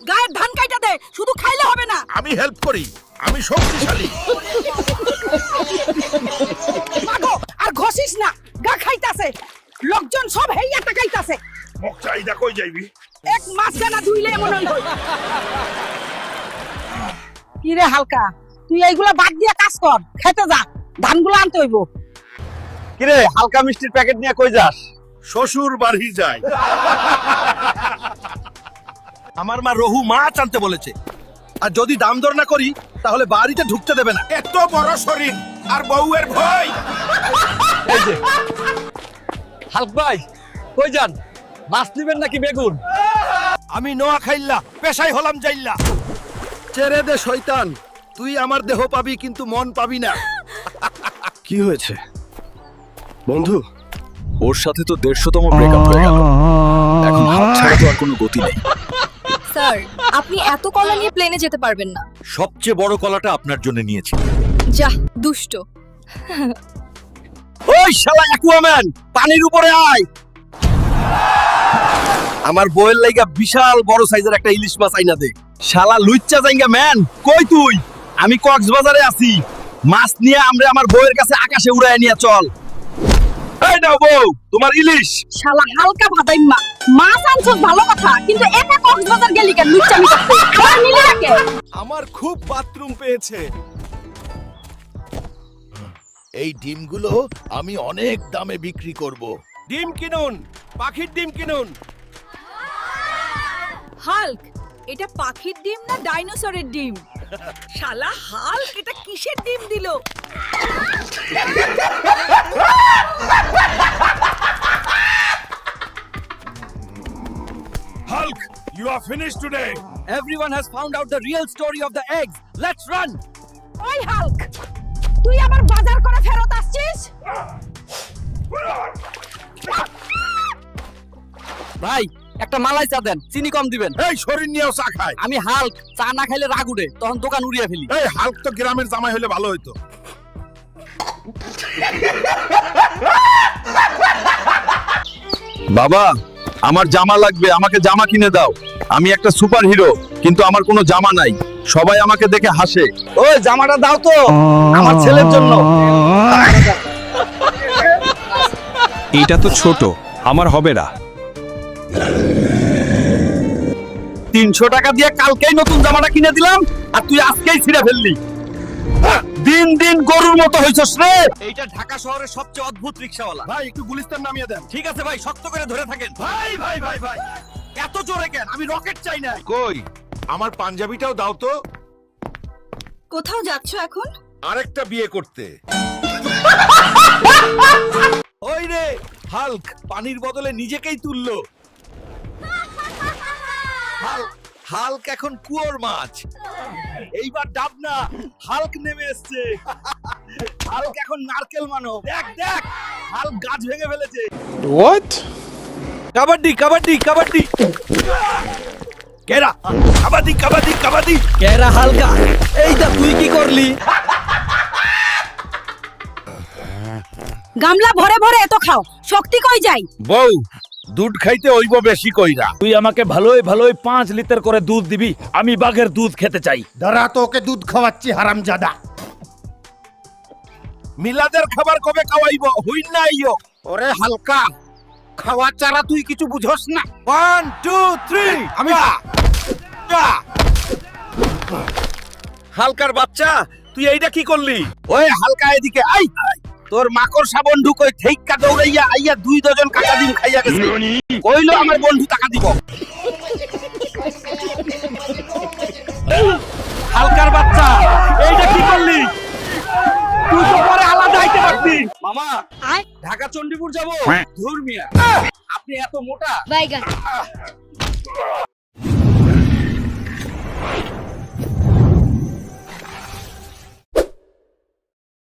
গায়ের ধান কাইটা দে, শুধু খাইলে হবে না। আমি হেল্প করি, আমি শক্তিশালী। মাগো, আর ঘষিস না, গা খাইতাছে। লোকজন সব হেইয়া তাকাইতাছে। মোক চাইদা কই যাইবি? এক মাস গানা ধুইলে এমন হইল। কি রে হালকা, তুই এইগুলা বাদ দিয়া কাজ কর, খেতে যা, ধানগুলো আনতে হইব। কি রে হালকা মিষ্টির প্যাকেট নিয়ে কই যাস? শ্বশুর বাড়ি যায়। আমার মা রহু মাছ আনতে বলেছে, আর যদি দাম দর না করি তাহলে বাড়িতে ঢুকতে দেবে না। এত বড় শরীর আর বউয়ের ভয়। এই যে হালক ভাই, কই যান? মাছ নিবেন নাকি বেগুন? আমি নোয়া খাইল্লা, পেশাই হলাম যাইল্লা। ছেড়ে দে শয়তান, তুই আমার দেহ পাবি কিন্তু মন পাবি না। কি হয়েছে বন্ধু? ওর সাথে তো 150তম ব্রেকআপ হয়ে গেল, এখন হাত ছাড়া তো আর কোনো গতি নেই। স্যার, আপনি এত কলা নিয়ে প্লেনে যেতে পারবেন না। সবচেয়ে বড় কলাটা আপনার জন্য নিয়েছি। যা দুষ্ট। ওই শালা অ্যাকুয়াম্যান, পানির উপরে আয়। আমার বউয়ের লাইগা বিশাল বড় সাইজের একটা ইলিশ মাছ আইনা দে। শালা লুচ্চা জাইঙ্গা ম্যান, কই তুই? আমি কক্সবাজারে আছি, মাছ নিয়ে আমরা আমার বউয়ের কাছে আকাশে উড়ায় নিয়ে চল। এই নাও বউ, তোমার ইলিশ। শালা হালকা ভাদাইম্মা, মাছ আনছস ভালো কথা, কিন্তু একা কক্সবাজার গেলি কেন? লুচ্চামি করতে আমার মিলে রাখে। আমার খুব বাথরুম পেয়েছে। এই ডিমগুলো আমি অনেক দামে বিক্রি করব। ডিম কিনুন, পাখির ডিম কিনুন। হাল্ক, এটা পাখির ডিম না ডাইনোসরের ডিম? শালা হাল্ক, এটা কিসের ডিম দিল? Hulk, you are finished today. Everyone has found out the real story of the eggs. Let's run. ওই হাল্ক, তুই আবার বাজার করে ফেরত আসছিস? ভাই, একটা মালাই চা দেন, চিনি কম দিবেন। এই শরীর নিয়েও চা খায়। আমি হাল্ক, চা না খাইলে রাগ উঠে, তখন দোকান উড়িয়ে ফেলি। এই হাল্ক তো গ্রামের জামাই হলে ভালো হইতো। বাবা, আমার জামা লাগবে, আমাকে জামা কিনে দাও। আমি একটা সুপার হিরো, কিন্তু আমার কোনো জামা নাই। সবাই আমাকে দেখে হাসে। ওই জামাটা দাও তো, আমার ছেলের জন্য। এটা তো ছোট, আমার হবে না। 300 টাকা দিয়ে কালকেই নতুন জামাটা কিনে দিলাম, আর তুই আজকেই ছিঁড়ে ফেললি। দিন দিন গরুর মতো হইছস রে। এইটা ঢাকা শহরের সবচেয়ে অদ্ভুত রিকশাওয়ালা। ভাই একটু গুলিস্তান নামিয়ে দেন। ঠিক আছে ভাই, শক্ত করে ধরে থাকেন। ভাই ভাই ভাই ভাই, এত জোরে কেন? আমি রকেট চাই না। কই আমার পাঞ্জাবিটাও দাও তো। কোথাও যাচ্ছ এখন? আরেকটা বিয়ে করতে। ওই রে হাল্ক, পানির বদলে নিজেকেই তুললো। হাল্ক এখন কুয়োর মাছ। এইবার ডাব না, হাল্ক নেমে এসছে। হাল্ক এখন নারকেল মানব। দেখ দেখ, হাল্ক গাছ ভেঙে ফেলেছে। হোয়াট? কাবাডি কাবাডি কাবাডি। কেরা কাবাডি কাবাডি কাবাডি। কেরা হালকা, এই দা তুই কি করলি? গামলা ভরে ভরে এত খাও, শক্তি কই যায়? বউ, দুধ খাইতে হইব বেশি কইরা। তুই আমাকে ভালোই ভালোই 5 লিটার করে দুধ দিবি, আমি বাঘের দুধ খেতে চাই। দাঁড়া, তোকে দুধ খাওয়াচ্ছি হারামজাদা। মিলাদের খাবার কবে খাওয়াইব? হুইন না আইও। ওরে হালকা, খাওয়া চারা তুই কিছু বুঝস না। 1 2 3 আমি হালকার বাচ্চা, তুই এইটা কি করলি? ওই হালকা এদিকে আই। তোর মাকড়সা বন্ধু কই থেইকা দৌড়াইয়া আইয়া 2 ডজন কাকা ডিম খাইয়া গেছে। কইলো আমার বন্ধু টাকা দিব। হালকার বাচ্চা, এইটা কি করলি? তুই তো পরে আলাদা আইতে পারতি। মামা, ঢাকা চণ্ডীপুর যাব। ধুর মিয়া, আপনি এত মোটা। বাইগান।